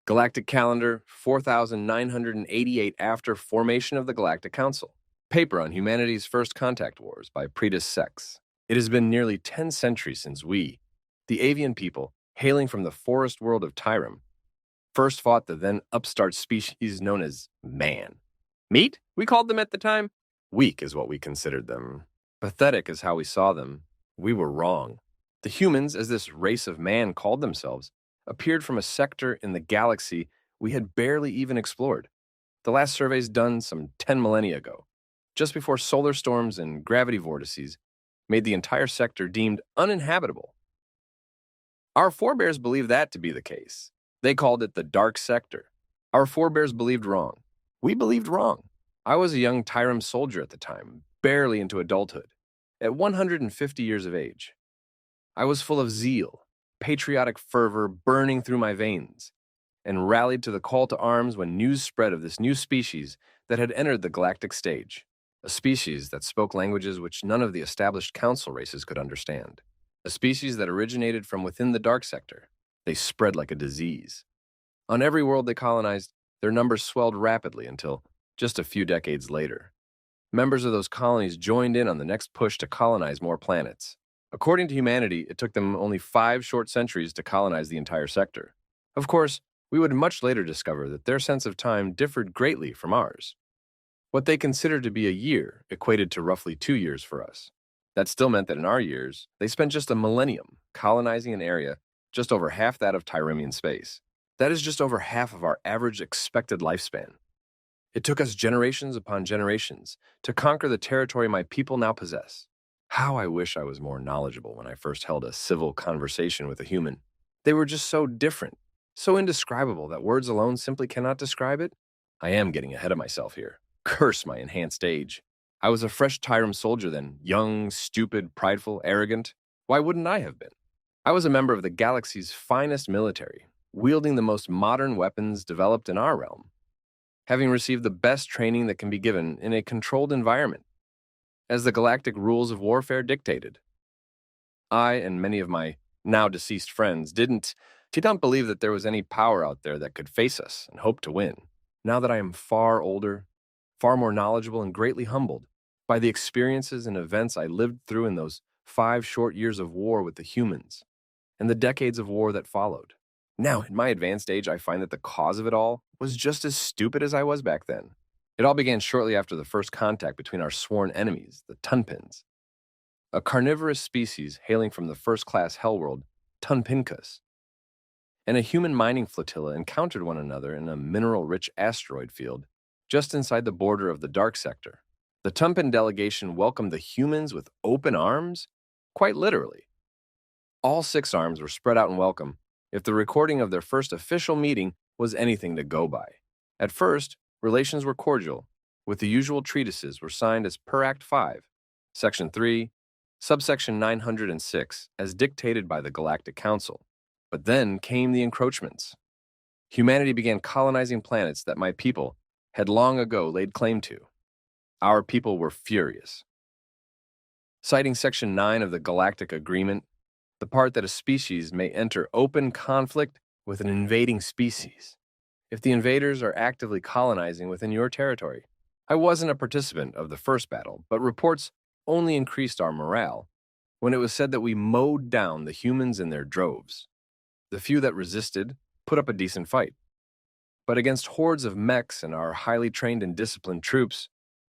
Galactic Calendar 4988 after formation of the Galactic Council. Paper on Humanity's First Contact Wars by Pretis Sex. It has been nearly 10 centuries since we, the avian people, hailing from the forest world of Tyrum, first fought the then upstart species known as man. Meat, we called them at the time. Weak is what we considered them. Pathetic is how we saw them. We were wrong. The humans, as this race of man called themselves, appeared from a sector in the galaxy we had barely even explored. The last surveys done some 10 millennia ago, just before solar storms and gravity vortices made the entire sector deemed uninhabitable. Our forebears believed that to be the case. They called it the dark sector. Our forebears believed wrong. We believed wrong. I was a young Tyrum soldier at the time, barely into adulthood, at 150 years of age. I was full of zeal, patriotic fervor burning through my veins, and rallied to the call to arms when news spread of this new species that had entered the galactic stage, a species that spoke languages which none of the established council races could understand, a species that originated from within the dark sector. They spread like a disease. On every world they colonized, their numbers swelled rapidly until, just a few decades later, members of those colonies joined in on the next push to colonize more planets. According to humanity, it took them only 5 short centuries to colonize the entire sector. Of course, we would much later discover that their sense of time differed greatly from ours. What they considered to be a year equated to roughly 2 years for us. That still meant that in our years, they spent just a millennium colonizing an area just over half that of Tyrumian space. That is just over half of our average expected lifespan. It took us generations upon generations to conquer the territory my people now possess. How I wish I was more knowledgeable when I first held a civil conversation with a human. They were just so different, so indescribable that words alone simply cannot describe it. I am getting ahead of myself here. Curse my enhanced age. I was a fresh Tyrum soldier then, young, stupid, prideful, arrogant. Why wouldn't I have been? I was a member of the galaxy's finest military, wielding the most modern weapons developed in our realm, having received the best training that can be given in a controlled environment, as the galactic rules of warfare dictated. I and many of my now-deceased friends did not believe that there was any power out there that could face us and hope to win. Now that I am far older, far more knowledgeable, and greatly humbled by the experiences and events I lived through in those 5 short years of war with the humans, and the decades of war that followed. Now, in my advanced age, I find that the cause of it all was just as stupid as I was back then. It all began shortly after the first contact between our sworn enemies, the Tunpins, a carnivorous species hailing from the first-class hellworld, Tunpinkus, and a human mining flotilla encountered one another in a mineral-rich asteroid field just inside the border of the dark sector. The Tunpin delegation welcomed the humans with open arms, quite literally. All 6 arms were spread out in welcome, if the recording of their first official meeting was anything to go by. At first, relations were cordial, with the usual treatises were signed as per Act 5, Section 3, Subsection 906, as dictated by the Galactic Council. But then came the encroachments. Humanity began colonizing planets that my people had long ago laid claim to. Our people were furious. Citing Section 9 of the Galactic Agreement, the part that a species may enter open conflict with an invading species if the invaders are actively colonizing within your territory. I wasn't a participant of the first battle, but reports only increased our morale when it was said that we mowed down the humans in their droves. The few that resisted put up a decent fight. But against hordes of mechs and our highly trained and disciplined troops,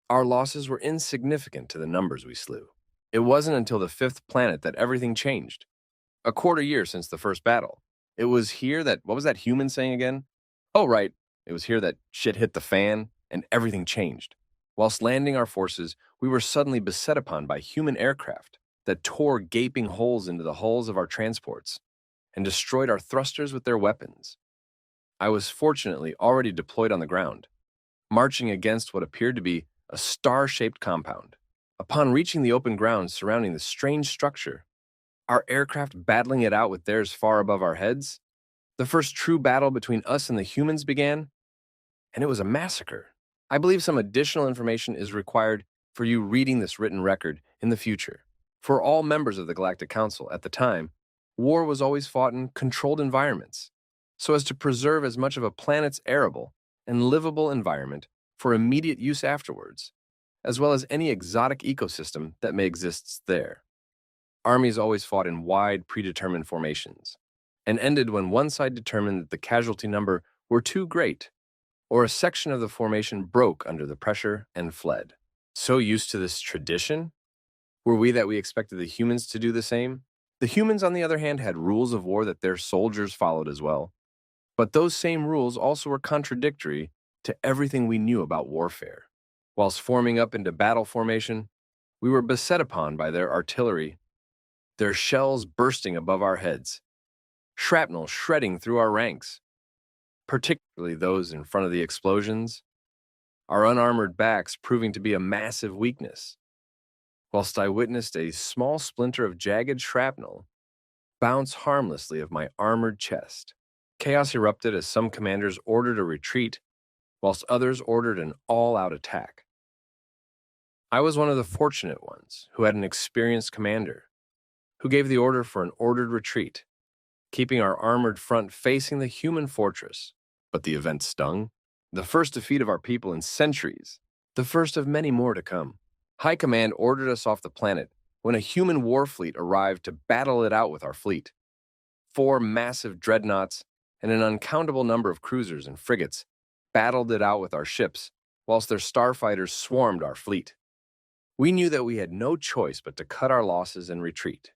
our losses were insignificant to the numbers we slew. It wasn't until the 5th planet that everything changed. A quarter year since the first battle. It was here that, what was that human saying again? Oh, right, it was here that shit hit the fan and everything changed. Whilst landing our forces, we were suddenly beset upon by human aircraft that tore gaping holes into the hulls of our transports and destroyed our thrusters with their weapons. I was fortunately already deployed on the ground, marching against what appeared to be a star-shaped compound. Upon reaching the open ground surrounding the strange structure, our aircraft battling it out with theirs far above our heads, the first true battle between us and the humans began, and it was a massacre. I believe some additional information is required for you reading this written record in the future. For all members of the Galactic Council at the time, war was always fought in controlled environments, so as to preserve as much of a planet's arable and livable environment for immediate use afterwards, as well as any exotic ecosystem that may exist there. Armies always fought in wide, predetermined formations, and ended when one side determined that the casualty number were too great, or a section of the formation broke under the pressure and fled. So used to this tradition were we that we expected the humans to do the same. The humans, on the other hand, had rules of war that their soldiers followed as well. But those same rules also were contradictory to everything we knew about warfare. Whilst forming up into battle formation, we were beset upon by their artillery, their shells bursting above our heads, shrapnel shredding through our ranks, particularly those in front of the explosions, our unarmored backs proving to be a massive weakness, whilst I witnessed a small splinter of jagged shrapnel bounce harmlessly of my armored chest. Chaos erupted as some commanders ordered a retreat, whilst others ordered an all-out attack. I was one of the fortunate ones who had an experienced commander who gave the order for an ordered retreat, keeping our armored front facing the human fortress. But the event stung. The first defeat of our people in centuries, the first of many more to come. High Command ordered us off the planet when a human war fleet arrived to battle it out with our fleet. 4 massive dreadnoughts and an uncountable number of cruisers and frigates battled it out with our ships, whilst their starfighters swarmed our fleet. We knew that we had no choice but to cut our losses and retreat.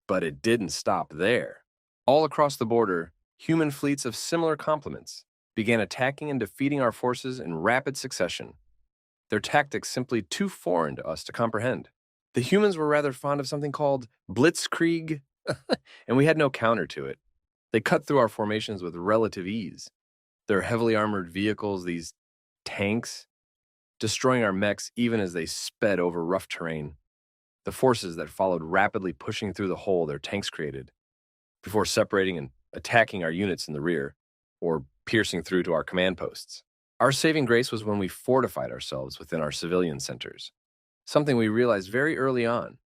But it didn't stop there. All across the border, human fleets of similar complements began attacking and defeating our forces in rapid succession, their tactics simply too foreign to us to comprehend. The humans were rather fond of something called blitzkrieg, and we had no counter to it. They cut through our formations with relative ease. Their heavily armored vehicles, these tanks, destroying our mechs even as they sped over rough terrain. The forces that followed rapidly pushing through the hole their tanks created, before separating and attacking our units in the rear, or piercing through to our command posts. Our saving grace was when we fortified ourselves within our civilian centers. Something we realized very early on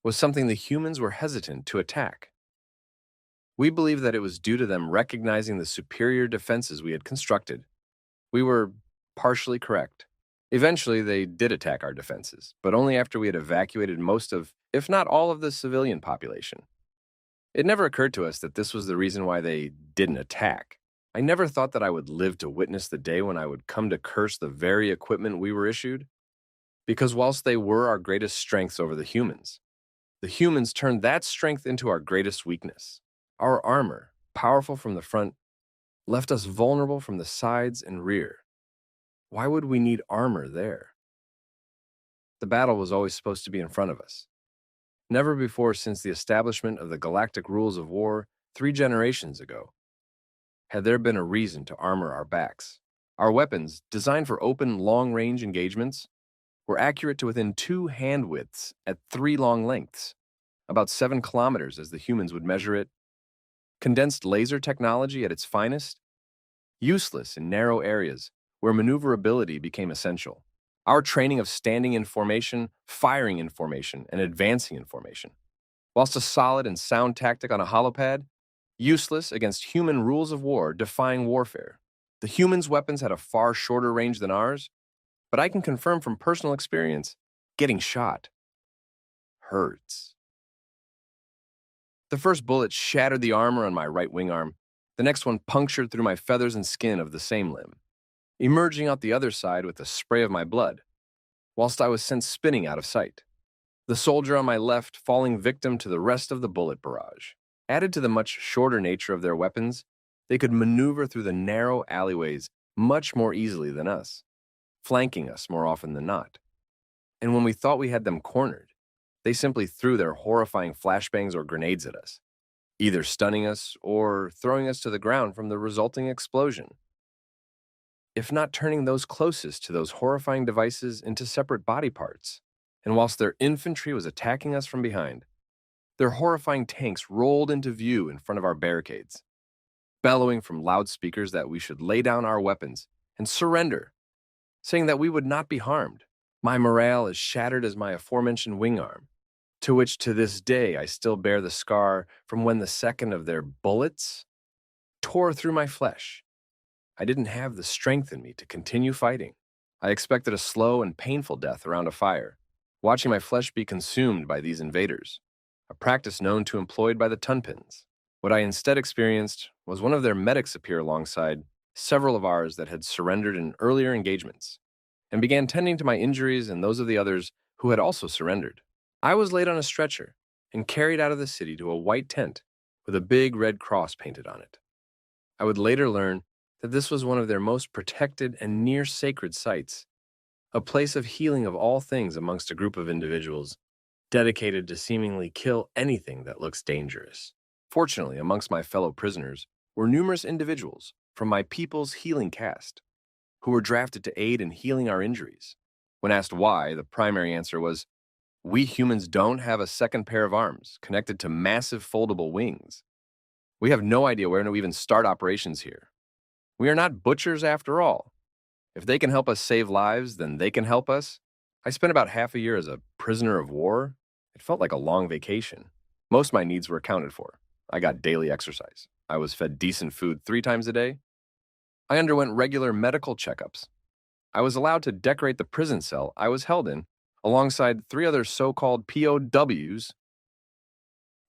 was something the humans were hesitant to attack. We believed that it was due to them recognizing the superior defenses we had constructed. We were partially correct. Eventually, they did attack our defenses, but only after we had evacuated most of, if not all of the civilian population. It never occurred to us that this was the reason why they didn't attack. I never thought that I would live to witness the day when I would come to curse the very equipment we were issued. Because whilst they were our greatest strengths over the humans turned that strength into our greatest weakness. Our armor, powerful from the front, left us vulnerable from the sides and rear. Why would we need armor there? The battle was always supposed to be in front of us. Never before since the establishment of the galactic rules of war 3 generations ago had there been a reason to armor our backs. Our weapons, designed for open, long-range engagements, were accurate to within 2 hand widths at 3 long lengths, about 7 kilometers as the humans would measure it. Condensed laser technology at its finest, useless in narrow areas where maneuverability became essential. Our training of standing in formation, firing in formation, and advancing in formation, whilst a solid and sound tactic on a holopad, useless against human rules of war defying warfare. The humans' weapons had a far shorter range than ours, but I can confirm from personal experience, getting shot hurts. The first bullet shattered the armor on my right wing arm. The next one punctured through my feathers and skin of the same limb, emerging out the other side with a spray of my blood, whilst I was sent spinning out of sight. The soldier on my left falling victim to the rest of the bullet barrage. Added to the much shorter nature of their weapons, they could maneuver through the narrow alleyways much more easily than us, flanking us more often than not. And when we thought we had them cornered, they simply threw their horrifying flashbangs or grenades at us, either stunning us or throwing us to the ground from the resulting explosion, if not turning those closest to those horrifying devices into separate body parts. And whilst their infantry was attacking us from behind, their horrifying tanks rolled into view in front of our barricades, bellowing from loudspeakers that we should lay down our weapons and surrender, saying that we would not be harmed. My morale is shattered as my aforementioned wing arm, to which to this day I still bear the scar from when the second of their bullets tore through my flesh. I didn't have the strength in me to continue fighting. I expected a slow and painful death around a fire, watching my flesh be consumed by these invaders, a practice known to employed by the Tunpins. What I instead experienced was one of their medics appear alongside several of ours that had surrendered in earlier engagements, and began tending to my injuries and those of the others who had also surrendered. I was laid on a stretcher and carried out of the city to a white tent with a big red cross painted on it. I would later learn that this was one of their most protected and near sacred sites, a place of healing of all things amongst a group of individuals dedicated to seemingly kill anything that looks dangerous. Fortunately, amongst my fellow prisoners were numerous individuals from my people's healing caste who were drafted to aid in healing our injuries. When asked why, the primary answer was, "We humans don't have a second pair of arms connected to massive foldable wings. We have no idea where to even start operations here. We are not butchers after all. If they can help us save lives, then they can help us." I spent about half a year as a prisoner of war. It felt like a long vacation. Most of my needs were accounted for. I got daily exercise. I was fed decent food 3 times a day. I underwent regular medical checkups. I was allowed to decorate the prison cell I was held in alongside 3 other so-called POWs.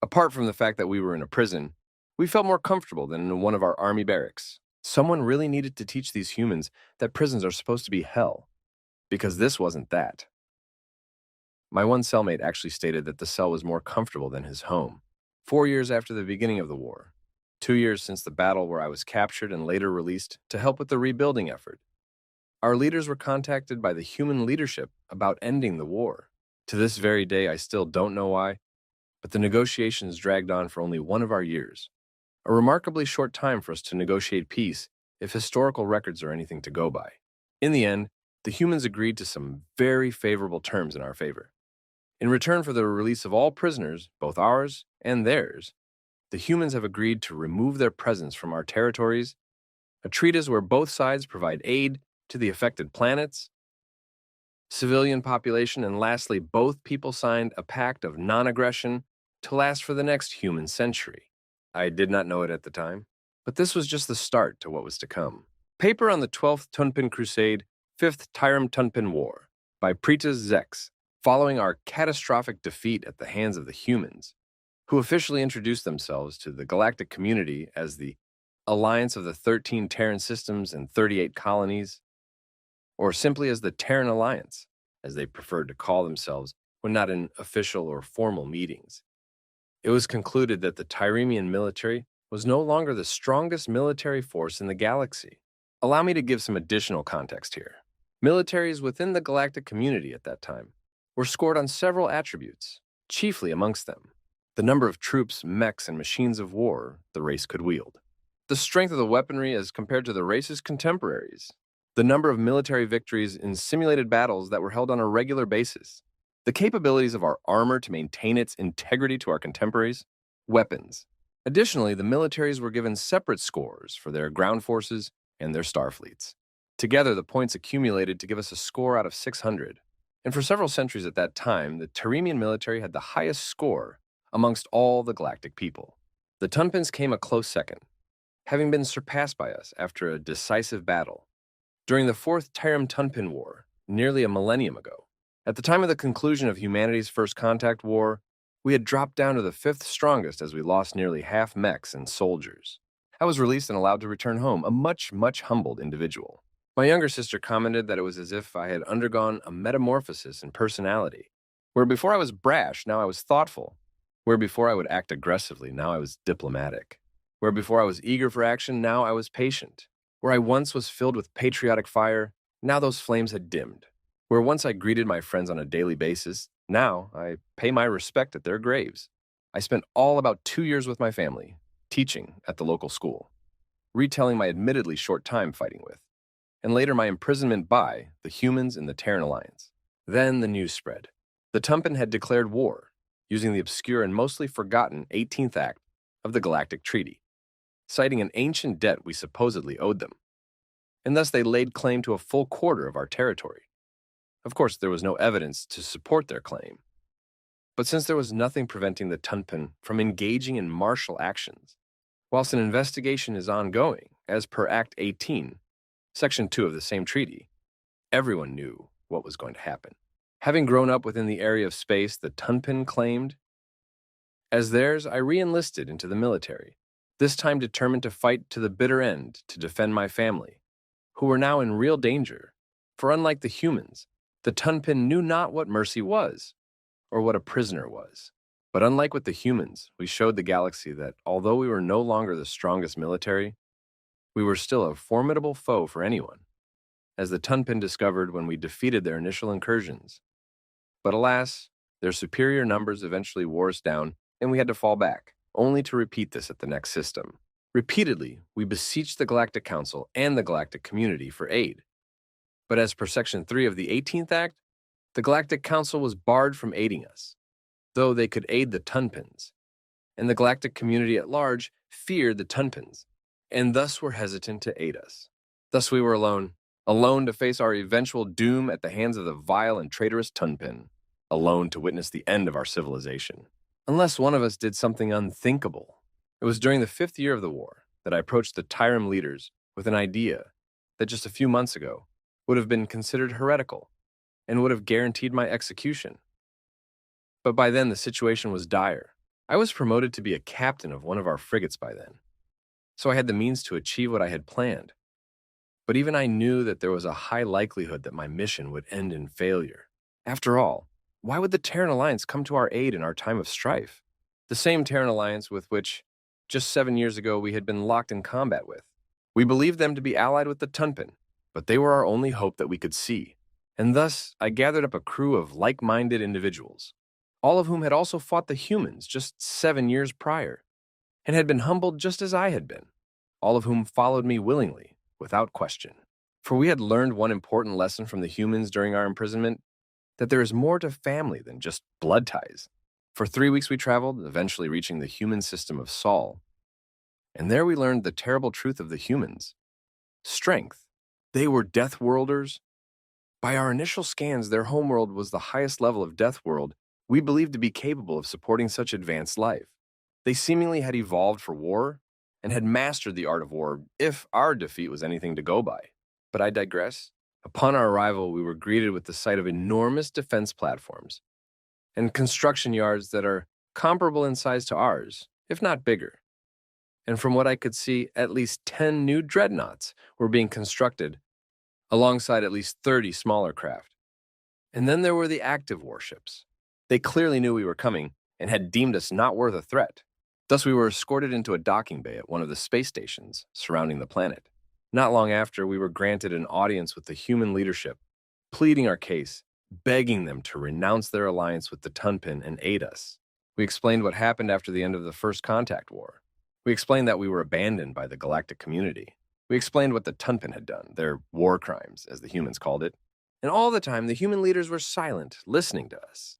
Apart from the fact that we were in a prison, we felt more comfortable than in one of our army barracks. Someone really needed to teach these humans that prisons are supposed to be hell, because this wasn't that. My one cellmate actually stated that the cell was more comfortable than his home. 4 years after the beginning of the war, 2 years since the battle where I was captured and later released to help with the rebuilding effort, our leaders were contacted by the human leadership about ending the war. To this very day, I still don't know why, but the negotiations dragged on for only 1 of our years, a remarkably short time for us to negotiate peace if historical records are anything to go by. In the end, the humans agreed to some very favorable terms in our favor. In return for the release of all prisoners, both ours and theirs, the humans have agreed to remove their presence from our territories, a treaty where both sides provide aid to the affected planets, civilian population, and lastly, both people signed a pact of non-aggression to last for the next human century. I did not know it at the time, but this was just the start to what was to come. Paper on the 12th Tunpin Crusade, 5th Tyrum Tunpin War, by Pretas Zex, following our catastrophic defeat at the hands of the humans, who officially introduced themselves to the galactic community as the Alliance of the 13 Terran Systems and 38 Colonies, or simply as the Terran Alliance, as they preferred to call themselves when not in official or formal meetings. It was concluded that the Tyremian military was no longer the strongest military force in the galaxy. Allow me to give some additional context here. Militaries within the galactic community at that time were scored on several attributes, chiefly amongst them the number of troops, mechs, and machines of war the race could wield, the strength of the weaponry as compared to the race's contemporaries, the number of military victories in simulated battles that were held on a regular basis, the capabilities of our armor to maintain its integrity to our contemporaries, weapons. Additionally, the militaries were given separate scores for their ground forces and their star fleets. Together, the points accumulated to give us a score out of 600. And for several centuries at that time, the Tyremian military had the highest score amongst all the galactic people. The Tunpins came a close second, having been surpassed by us after a decisive battle during the 4th Tyrum Tunpin War, nearly a millennium ago. At the time of the conclusion of humanity's first contact war, we had dropped down to the 5th strongest as we lost nearly half mechs and soldiers. I was released and allowed to return home, a much humbled individual. My younger sister commented that it was as if I had undergone a metamorphosis in personality. Where before I was brash, now I was thoughtful. Where before I would act aggressively, now I was diplomatic. Where before I was eager for action, now I was patient. Where I once was filled with patriotic fire, now those flames had dimmed. Where once I greeted my friends on a daily basis, now I pay my respect at their graves. I spent all about 2 years with my family, teaching at the local school, retelling my admittedly short time fighting with, and later my imprisonment by the humans in the Terran Alliance. Then the news spread. The Tunpin had declared war, using the obscure and mostly forgotten 18th Act of the Galactic Treaty, citing an ancient debt we supposedly owed them, and thus they laid claim to a full quarter of our territory. Of course, there was no evidence to support their claim, but since there was nothing preventing the Tunpin from engaging in martial actions, Whilst an investigation is ongoing, as per Act 18, Section 2 of the same treaty, everyone knew what was going to happen. Having grown up within the area of space the Tunpin claimed as theirs, I re-enlisted into the military, this time determined to fight to the bitter end to defend my family, who were now in real danger. For unlike the humans, the Tunpin knew not what mercy was, or what a prisoner was. But unlike with the humans, we showed the galaxy that although we were no longer the strongest military, we were still a formidable foe for anyone, as the Tunpin discovered when we defeated their initial incursions. But alas, their superior numbers eventually wore us down, and we had to fall back, only to repeat this at the next system. Repeatedly, we beseeched the Galactic Council and the galactic community for aid. But as per Section 3 of the 18th Act, the Galactic Council was barred from aiding us, though they could aid the Tunpins, and the galactic community at large feared the Tunpins, and thus were hesitant to aid us. Thus we were alone to face our eventual doom at the hands of the vile and traitorous Tunpin, alone to witness the end of our civilization. Unless one of us did something unthinkable. It was during the 5th year of the war that I approached the Tyrum leaders with an idea that just a few months ago would have been considered heretical and would have guaranteed my execution. But by then the situation was dire. I was promoted to be a captain of one of our frigates by then, so I had the means to achieve what I had planned. But even I knew that there was a high likelihood that my mission would end in failure. After all, why would the Terran Alliance come to our aid in our time of strife? The same Terran Alliance with which, just 7 years ago, we had been locked in combat with. We believed them to be allied with the Tunpin, but they were our only hope that we could see. And thus, I gathered up a crew of like-minded individuals, all of whom had also fought the humans just 7 years prior, and had been humbled just as I had been, all of whom followed me willingly, without question. For we had learned one important lesson from the humans during our imprisonment, that there is more to family than just blood ties. For 3 weeks we traveled, eventually reaching the human system of Sol. And there we learned the terrible truth of the humans. Strength. They were Death Worlders. By our initial scans, their homeworld was the highest level of Death World we believed to be capable of supporting such advanced life. They seemingly had evolved for war and had mastered the art of war, if our defeat was anything to go by. But I digress. Upon our arrival, we were greeted with the sight of enormous defense platforms and construction yards that are comparable in size to ours, if not bigger. And from what I could see, at least 10 new dreadnoughts were being constructed, alongside at least 30 smaller craft. And then there were the active warships. They clearly knew we were coming and had deemed us not worth a threat. Thus we were escorted into a docking bay at one of the space stations surrounding the planet. Not long after, we were granted an audience with the human leadership, pleading our case, begging them to renounce their alliance with the Tunpin and aid us. We explained what happened after the end of the First Contact War. We explained that we were abandoned by the galactic community. We explained what the Tunpin had done, their war crimes, as the humans called it. And all the time, the human leaders were silent, listening to us.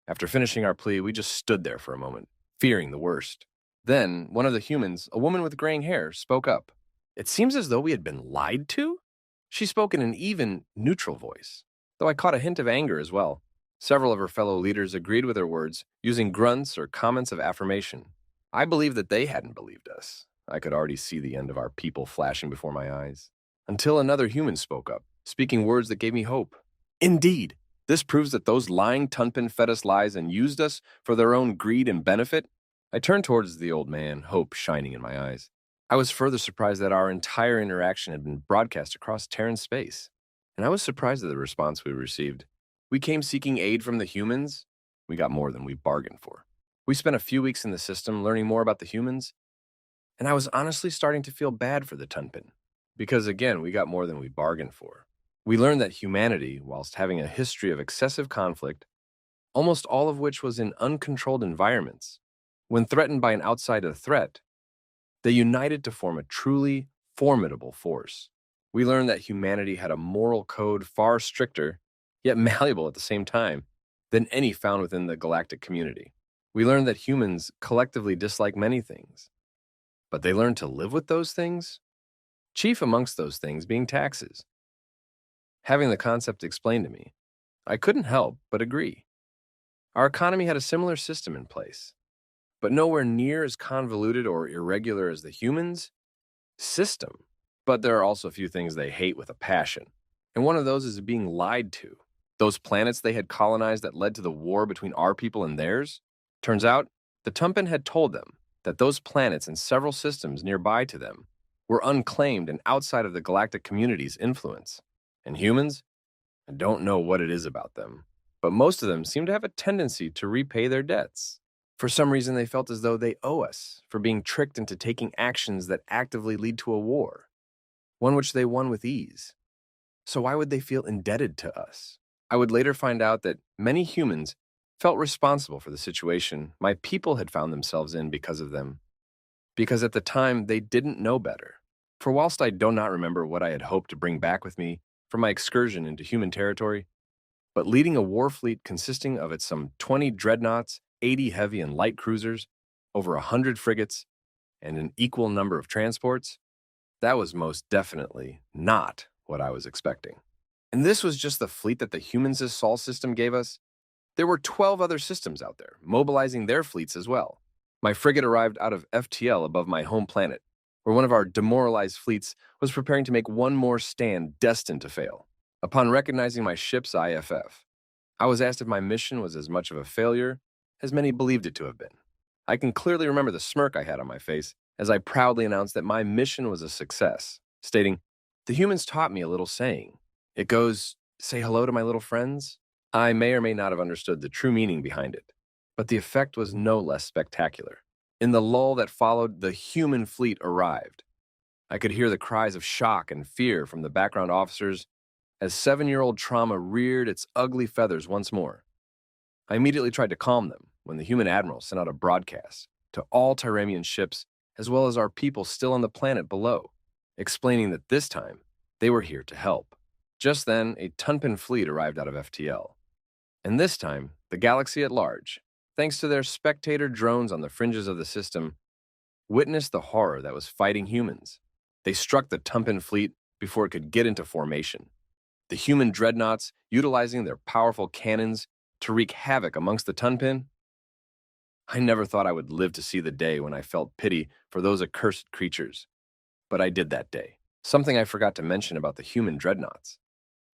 After finishing our plea, we just stood there for a moment, fearing the worst. Then, one of the humans, a woman with graying hair, spoke up. It seems as though we had been lied to? She spoke in an even, neutral voice, though I caught a hint of anger as well. Several of her fellow leaders agreed with her words, using grunts or comments of affirmation. I believed that they hadn't believed us. I could already see the end of our people flashing before my eyes. Until another human spoke up, speaking words that gave me hope. Indeed, this proves that those lying Tunpin fed us lies and used us for their own greed and benefit. I turned towards the old man, hope shining in my eyes. I was further surprised that our entire interaction had been broadcast across Terran space, and I was surprised at the response we received. We came seeking aid from the humans. We got more than we bargained for. We spent a few weeks in the system learning more about the humans, and I was honestly starting to feel bad for the Tunpin, because again, we got more than we bargained for. We learned that humanity, whilst having a history of excessive conflict, almost all of which was in uncontrolled environments, when threatened by an outside threat, they united to form a truly formidable force. We learned that humanity had a moral code far stricter, yet malleable at the same time, than any found within the galactic community. We learned that humans collectively dislike many things, but they learned to live with those things, chief amongst those things being taxes. Having the concept explained to me, I couldn't help but agree. Our economy had a similar system in place. but nowhere near as convoluted or irregular as the humans' system. But there are also a few things they hate with a passion. And one of those is being lied to. Those planets they had colonized that led to the war between our people and theirs? Turns out, the Tumpan had told them that those planets and several systems nearby to them were unclaimed and outside of the galactic community's influence. And humans? I don't know what it is about them, but most of them seem to have a tendency to repay their debts. For some reason, they felt as though they owe us for being tricked into taking actions that actively lead to a war, one which they won with ease. So why would they feel indebted to us? I would later find out that many humans felt responsible for the situation my people had found themselves in because of them, because at the time they didn't know better. For whilst I do not remember what I had hoped to bring back with me from my excursion into human territory, but leading a war fleet consisting of its some 20 dreadnoughts, 80 heavy and light cruisers, over 100 frigates, and an equal number of transports, that was most definitely not what I was expecting. And this was just the fleet that the humans' Sol system gave us. There were 12 other systems out there, mobilizing their fleets as well. My frigate arrived out of FTL above my home planet, where one of our demoralized fleets was preparing to make one more stand destined to fail. Upon recognizing my ship's IFF, I was asked if my mission was as much of a failure as many believed it to have been. I can clearly remember the smirk I had on my face as I proudly announced that my mission was a success, stating, "The humans taught me a little saying. It goes, 'Say hello to my little friends.'" I may or may not have understood the true meaning behind it, but the effect was no less spectacular. In the lull that followed, the human fleet arrived. I could hear the cries of shock and fear from the background officers as 7-year-old trauma reared its ugly feathers once more. I immediately tried to calm them when the human admiral sent out a broadcast to all Tyramian ships as well as our people still on the planet below, explaining that this time they were here to help. Just then, a Tunpan fleet arrived out of FTL. And this time, the galaxy at large, thanks to their spectator drones on the fringes of the system, witnessed the horror that was fighting humans. They struck the Tumpan fleet before it could get into formation. The human dreadnoughts, utilizing their powerful cannons to wreak havoc amongst the Tunpan. I never thought I would live to see the day when I felt pity for those accursed creatures. But I did that day. Something I forgot to mention about the human dreadnoughts.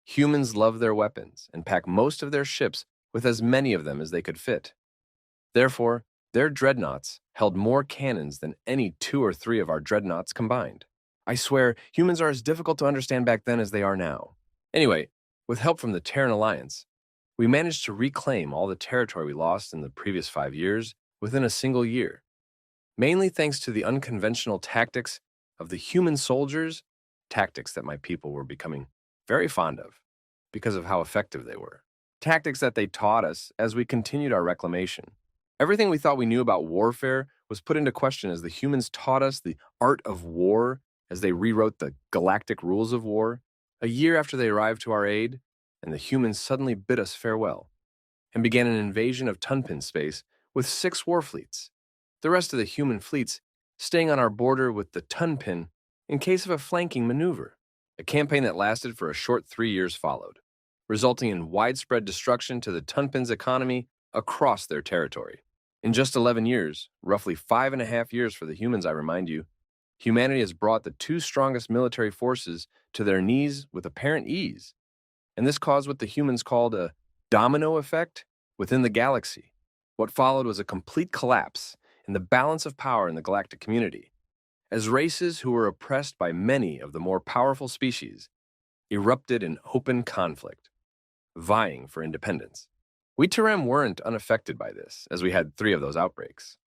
Humans love their weapons and pack most of their ships with as many of them as they could fit. Therefore, their dreadnoughts held more cannons than any 2 or 3 of our dreadnoughts combined. I swear, humans are as difficult to understand back then as they are now. Anyway, with help from the Terran Alliance, we managed to reclaim all the territory we lost in the previous 5 years within a single year, mainly thanks to the unconventional tactics of the human soldiers, tactics that my people were becoming very fond of because of how effective they were. Tactics that they taught us as we continued our reclamation. Everything we thought we knew about warfare was put into question as the humans taught us the art of war as they rewrote the galactic rules of war. A year after they arrived to our aid, and the humans suddenly bid us farewell and began an invasion of Tunpan space with 6 war fleets. The rest of the human fleets staying on our border with the Tunpan in case of a flanking maneuver. A campaign that lasted for a short 3 years followed, resulting in widespread destruction to the Tunpan's economy across their territory. In just 11 years, roughly 5.5 years for the humans, I remind you, humanity has brought the 2 strongest military forces to their knees with apparent ease, and this caused what the humans called a domino effect within the galaxy. What followed was a complete collapse in the balance of power in the galactic community, as races who were oppressed by many of the more powerful species erupted in open conflict, vying for independence. We Terem weren't unaffected by this, as we had 3 of those outbreaks,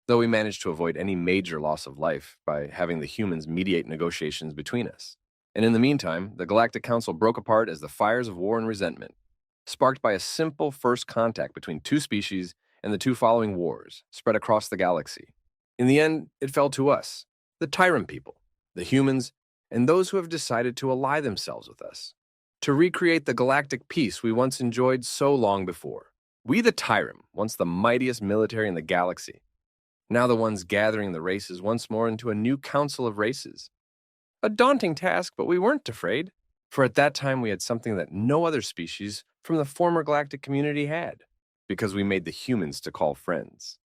though we managed to avoid any major loss of life by having the humans mediate negotiations between us. And in the meantime, the Galactic Council broke apart as the fires of war and resentment, sparked by a simple first contact between 2 species and the 2 following wars, spread across the galaxy. In the end, it fell to us, the Tyrant people, the humans, and those who have decided to ally themselves with us, to recreate the galactic peace we once enjoyed so long before. We the Tyrant, once the mightiest military in the galaxy, now the ones gathering the races once more into a new council of races. A daunting task, but we weren't afraid, for at that time we had something that no other species from the former galactic community had, because we made the humans to call friends.